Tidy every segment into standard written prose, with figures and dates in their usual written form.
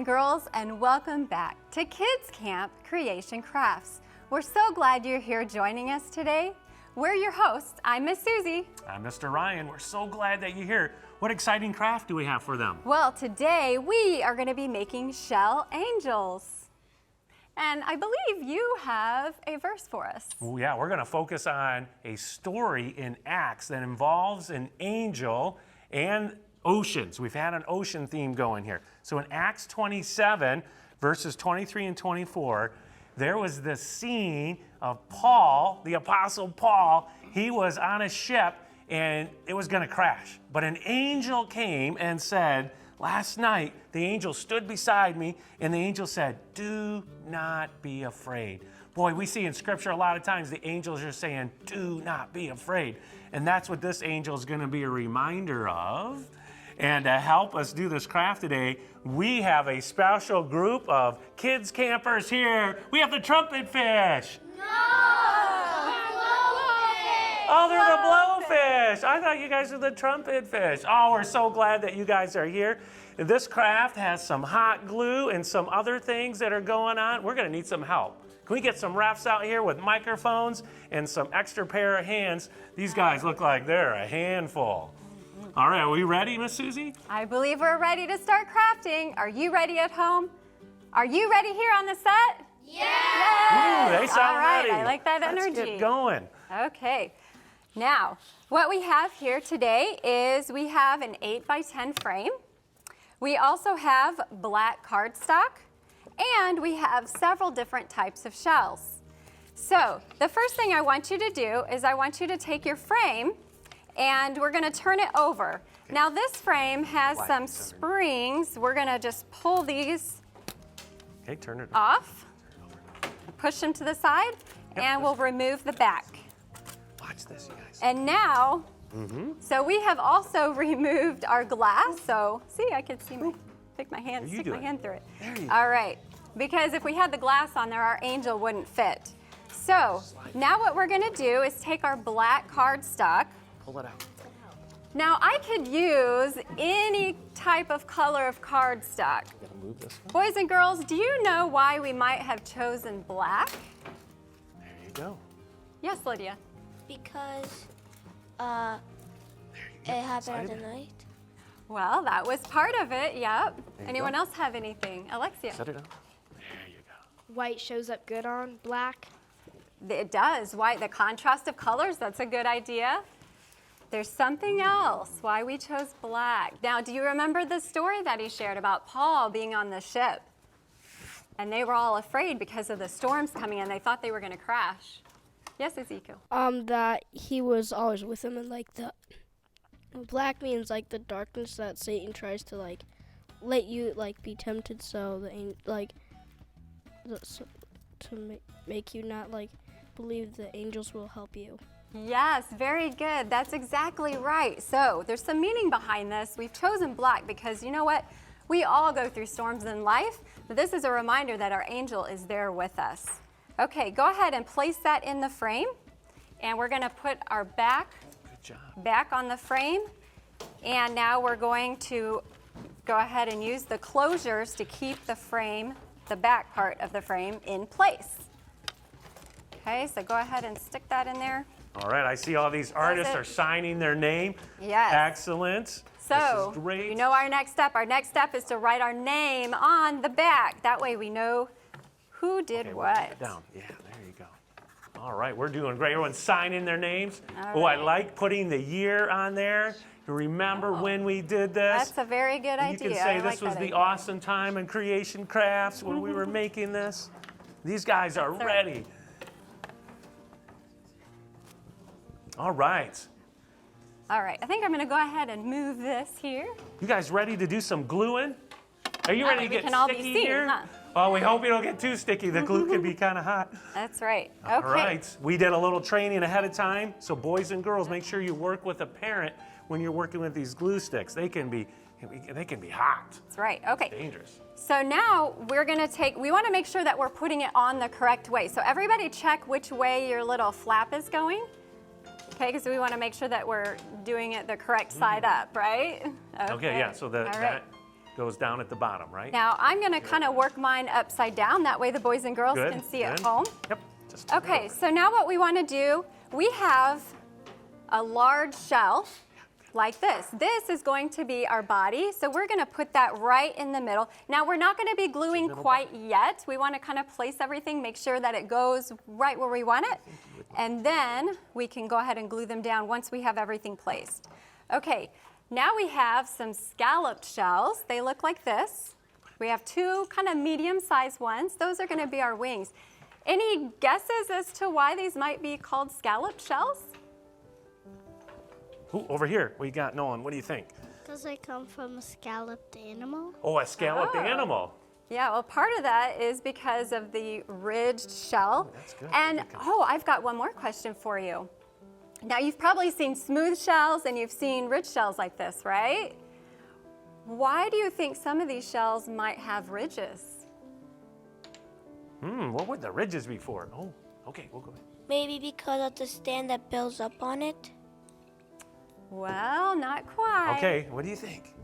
and girls, and welcome back to Kids Camp Creation Crafts. We're so glad you're here joining us today. We're your hosts. I'm Miss Susie. I'm Mr. Ryan. We're so glad that you're here. What exciting craft do we have for them? Well, today we are going to be making shell angels. And I believe you have a verse for us. Well, yeah, we're going to focus on a story in Acts that involves an angel and oceans. We've had an ocean theme going here. So in Acts 27, verses 23 and 24, there was this scene of Paul, the Apostle Paul. He was on a ship and it was going to crash. But an angel came and said, last night the angel stood beside me and the angel said, do not be afraid. Boy, we see in Scripture a lot of times the angels are saying, do not be afraid. And that's what this angel is going to be a reminder of. And to help us do this craft today, we have a special group of kids campers here. We have the trumpet fish. No! Blowfish! Oh, they're the blowfish. I thought you guys were the trumpet fish. Oh, we're so glad that you guys are here. This craft has some hot glue and some other things that are going on. We're going to need some help. Can we get some refs out here with microphones and some extra pair of hands? These guys look like they're a handful. All right, are we ready, Miss Susie? I believe we're ready to start crafting. Are you ready at home? Are you ready here on the set? Yeah! Ooh, they sound All right, ready. I like that energy. Let's get going. Okay. Now, what we have here today is we have an 8x10 frame. We also have black cardstock, and we have several different types of shells. So, the first thing I want you to do is I want you to take your frame and we're going to turn it over. Okay. Now this frame has some springs. We're going to just pull these off, push them to the side, and we'll remove the back. Watch this, you guys. And now, so we have also removed our glass. So, see, I can see stick my hand through it. There you All right, because if we had the glass on there, our angel wouldn't fit. So, now what we're going to do is take our black cardstock. Pull it out. Now I could use any type of color of cardstock. Gotta move this one. Boys and girls, do you know why we might have chosen black? There you go. Yes, Lydia. Because it happened at night. Well, that was part of it, yep. There you Anyone go. else have anything? Alexia? Set it up. There you go. White shows up good on black. It does. White, the contrast of colors, that's a good idea. There's something else why we chose black. Now, do you remember the story that he shared about Paul being on the ship? And they were all afraid because of the storms coming in. They thought they were going to crash. Yes, Ezekiel? That he was always with him, and like the black means like the darkness that Satan tries to like let you like be tempted, so make you not like believe the angels will help you. Yes, very good. That's exactly right. So there's some meaning behind this. We've chosen black because you know what? We all go through storms in life, but this is a reminder that our angel is there with us. Okay, go ahead and place that in the frame. And we're going to put our back on the frame. And now we're going to go ahead and use the closures to keep the frame, the back part of the frame, in place. Okay, so go ahead and stick that in there. All right, I see all these artists are signing their name. Yes. Excellent. So, this is great. you know our next step. Our next step is to write our name on the back. That way we know who did We'll what. put it down. Yeah, there you go. All right, we're doing great. Everyone's signing their names. All Oh, I right. like putting the year on there. You remember when we did this? That's a very good You idea. can say I this like was that the idea. awesome time in creation crafts when we were making this. These guys are That's ready. All right. All right, I think I'm going to go ahead and move this here. You guys ready to do some gluing? Are you ready to we get can all be sticky seen, here? huh? Well, we hope you don't get too sticky. The glue can be kind of hot. That's right. Okay. All right. We did a little training ahead of time. So boys and girls, make sure you work with a parent when you're working with these glue sticks. They can be hot. That's right. Okay. Dangerous. So now we're going to we want to make sure that we're putting it on the correct way. So everybody check which way your little flap is going. Okay, because we want to make sure that we're doing it the correct side up, right? Okay, yeah, so All right. that goes down at the bottom, right? Now I'm gonna kind of work mine upside down. That way the boys and girls Good, can see at good. home. Yep. Just turn it Okay, over. so now what we wanna do, we have a large shell like this. This is going to be our body, so we're gonna put that right in the middle. Now we're not gonna be gluing quite yet. We wanna kind of place everything, make sure that it goes right where we want it, and then we can go ahead and glue them down once we have everything placed. Okay, now we have some scalloped shells. They look like this. We have two kind of medium-sized ones. Those are gonna be our wings. Any guesses as to why these might be called scalloped shells? Ooh, over here, we got Nolan. What do you think? Does it come from a scalloped animal? Oh, a scalloped Oh. animal. Yeah, well, part of that is because of the ridged shell. That's good. And, Good. I've got one more question for you. Now, you've probably seen smooth shells and you've seen ridged shells like this, right? Why do you think some of these shells might have ridges? What would the ridges be for? Oh, okay, we'll go ahead. Maybe because of the stand that builds up on it. Well, not quite. Okay, what do you think?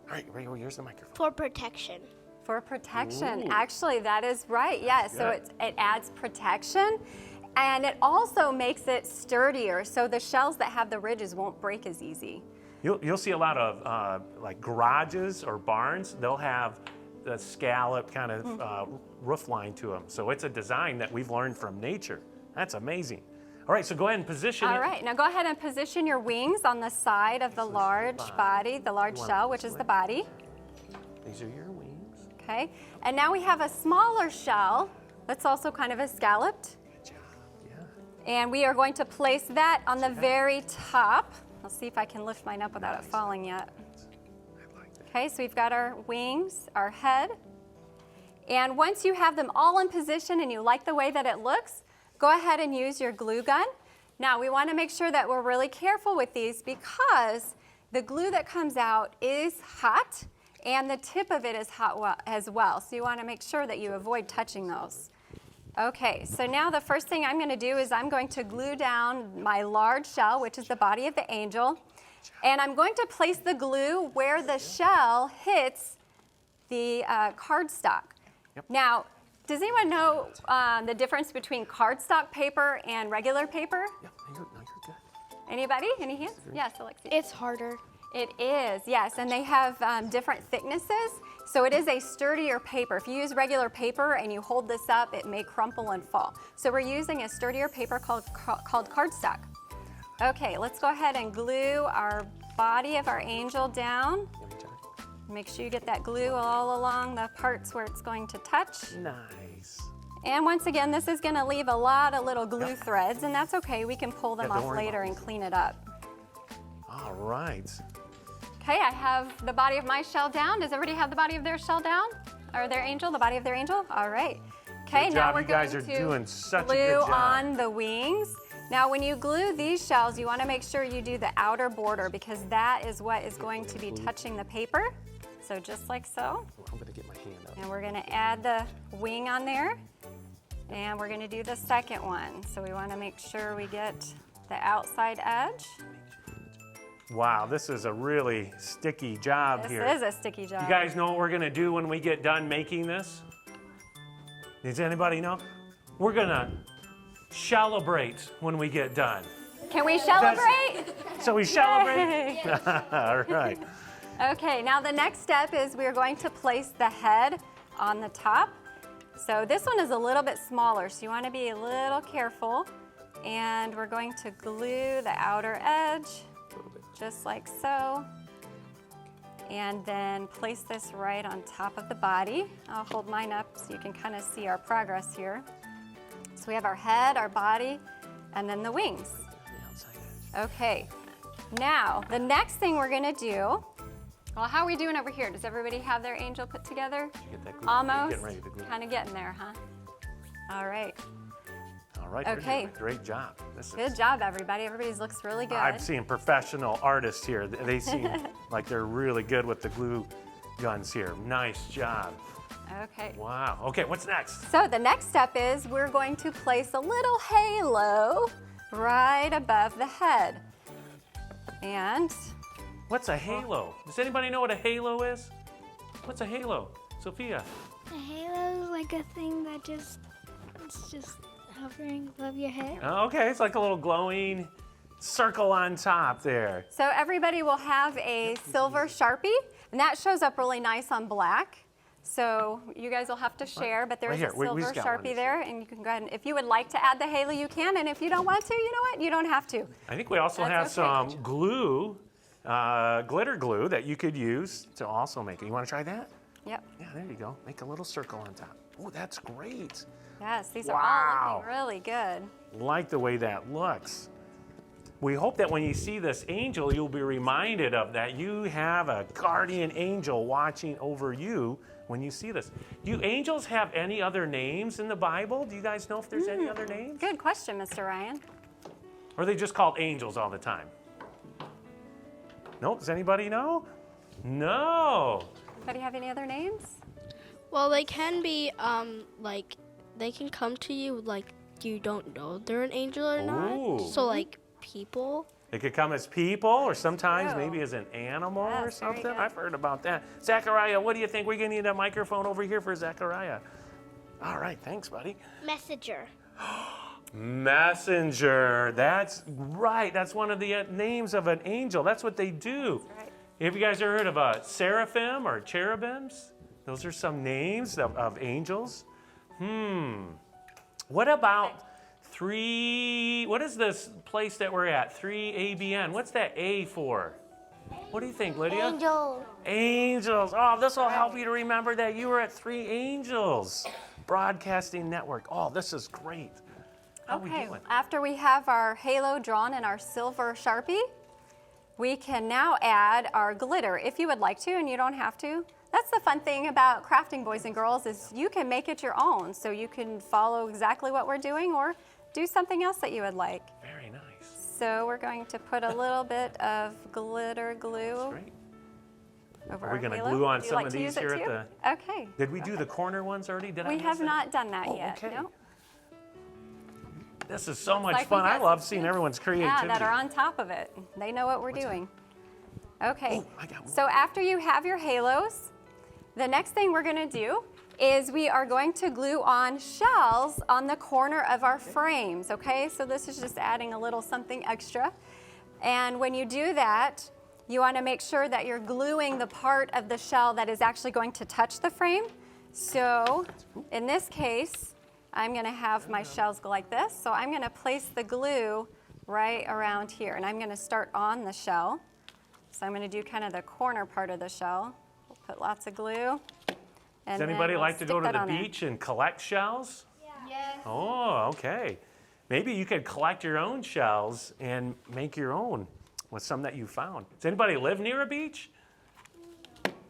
All right, here's the microphone. For protection. For protection. Ooh. Actually, that is right. Yes, so good. it adds protection. And it also makes it sturdier, so the shells that have the ridges won't break as easy. You'll see a lot of like garages or barns. They'll have the scallop kind of roof line to them. So it's a design that we've learned from nature. That's amazing. All right, so go ahead and position All it. right, now go ahead and position your wings on the side of the large body, the large shell, which is the body. These are your wings. Okay, and now we have a smaller shell that's also kind of a scalloped. Good job. Yeah. And we are going to place that on the very top. I'll see if I can lift mine up without it falling yet. I like that. Okay, so we've got our wings, our head. And once you have them all in position and you like the way that it looks, go ahead and use your glue gun. Now we want to make sure that we're really careful with these because the glue that comes out is hot and the tip of it is hot as well. So you want to make sure that you avoid touching those. Okay, so now the first thing I'm going to do is I'm going to glue down my large shell, which is the body of the angel. And I'm going to place the glue where the shell hits the cardstock. Yep. Now, does anyone know the difference between cardstock paper and regular paper? Yeah, no, you're good. Anybody? Any hands? Yes, Alexia. It's harder. It is, yes, and they have different thicknesses, so it is a sturdier paper. If you use regular paper and you hold this up, it may crumple and fall. So we're using a sturdier paper called cardstock. Okay, let's go ahead and glue our body of our angel down. Good job. Make sure you get that glue all along the parts where it's going to touch. Nice. And once again, this is going to leave a lot of little glue threads, and that's okay. We can pull them Yeah, don't off worry later about and clean it up. All right. Okay, I have the body of my shell down. Does everybody have the body of their shell down? Or their angel, the body of their angel? All right. Okay, Good now job. we're You guys going are to doing such a glue good job. on the wings. Now, when you glue these shells, you want to make sure you do the outer border because that is what is going to be touching the paper. So just like so. I'm going to get my hand up. And we're going to add the wing on there. And we're going to do the second one. So we want to make sure we get the outside edge. Wow, this is a really sticky job This here. is a sticky job. You guys know what we're gonna do when we get done making this? Does anybody know? We're gonna celebrate when we get done. Can we celebrate? So we celebrate? Yay. All right. Okay, now the next step is we're going to place the head on the top. So this one is a little bit smaller, so you want to be a little careful. And we're going to glue the outer edge, just like so. And then place this right on top of the body. I'll hold mine up so you can kind of see our progress here. So we have our head, our body, and then the wings. Okay, now the next thing we're gonna do, well, how are we doing over here? Does everybody have their angel put together? Get that glue. Almost, Getting ready to glue. kind of getting there, huh? All right, All right, you're Okay. doing a great job. This is, good job, everybody. Everybody's looks really good. I'm seeing professional artists here. They seem like they're really good with the glue guns here. Nice job. Okay. Wow. Okay, what's next? So the next step is we're going to place a little halo right above the head. And What's a halo? Does anybody know what a halo is? What's a halo? Sophia? A halo is like a thing that it's just hovering above your head. Oh, okay, it's like a little glowing circle on top there. So everybody will have a silver Sharpie, and that shows up really nice on black. So you guys will have to share, but there's Right here. a We silver just got one Sharpie to there, and you can go ahead and, if you would like to add the halo, you can, and if you don't want to, you know what? You don't have to. I think we also That's have okay. some glue, glitter glue that you could use to also make it. You want to try that? Yep. Yeah, there you go. Make a little circle on top. Oh, that's great. Yes, these are all Wow. looking really good. Like the way that looks. We hope that when you see this angel, you'll be reminded of that. You have a guardian angel watching over you when you see this. Do angels have any other names in the Bible? Do you guys know if there's any other names? Good question, Mr. Ryan. Or are they just called angels all the time? Nope. Does anybody know? No. Anybody have any other names? Well, they can be like they can come to you like you don't know they're an angel or Ooh. not. So like people. They could come as people or sometimes True. maybe as an animal or Yes, very something. good. I've heard about that. Zachariah, what do you think? We're going to need a microphone over here for Zachariah. All right. Thanks, buddy. Messenger. Messenger. That's right. That's one of the names of an angel. That's what they do. That's right. Have you guys ever heard of seraphim or cherubims? Those are some names of angels. What about what is this place that we're at? 3ABN. What's that A for? What do you think, Lydia? Angel. Angels. Oh, this will help you to remember that you were at 3 Angels Broadcasting Network. Oh, this is great. How we Okay, doing? after we have our halo drawn in our silver Sharpie, we can now add our glitter if you would like to, and you don't have to. That's the fun thing about crafting, boys and girls, is you can make it your own. So you can follow exactly what we're doing or do something else that you would like. Very nice. So we're going to put a little bit of glitter glue Great. over Are our we going to halo. glue on Would you some like of to these use it here too? at the... Okay. Did we do the corner ones already? Did I We miss have that? not done that Oh, yet. okay. No? This is so much Like we fun. I got love some seeing kids, everyone's creativity. Yeah, that are on top of it. They know what we're doing. Okay. Oh, I got one. So after you have your halos, the next thing we're going to do is we are going to glue on shells on the corner of our frames, okay? So this is just adding a little something extra. And when you do that, you want to make sure that you're gluing the part of the shell that is actually going to touch the frame. So in this case, I'm going to have my shells go like this. So I'm going to place the glue right around here, and I'm going to start on the shell. So I'm going to do kind of the corner part of the shell. We'll put lots of glue. Does And anybody then like to stick go to that the on there. beach and collect shells? Yes. Oh, okay. Maybe you could collect your own shells and make your own with some that you found. Does anybody live near a beach?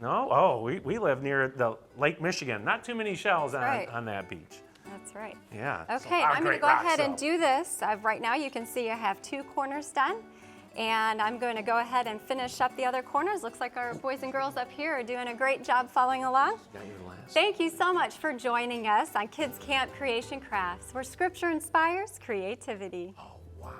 No? Oh, we live near the Lake Michigan. Not too many shells right. on that beach. That's right. Yeah. Okay, So, I'm going great to go rocks, ahead and though. do this. Right now you can see I have 2 corners done. And I'm going to go ahead and finish up the other corners. Looks like our boys and girls up here are doing a great job following along. Got your last. Thank you so much for joining us on Kids Camp Creation Crafts, where Scripture inspires creativity. Oh, wow.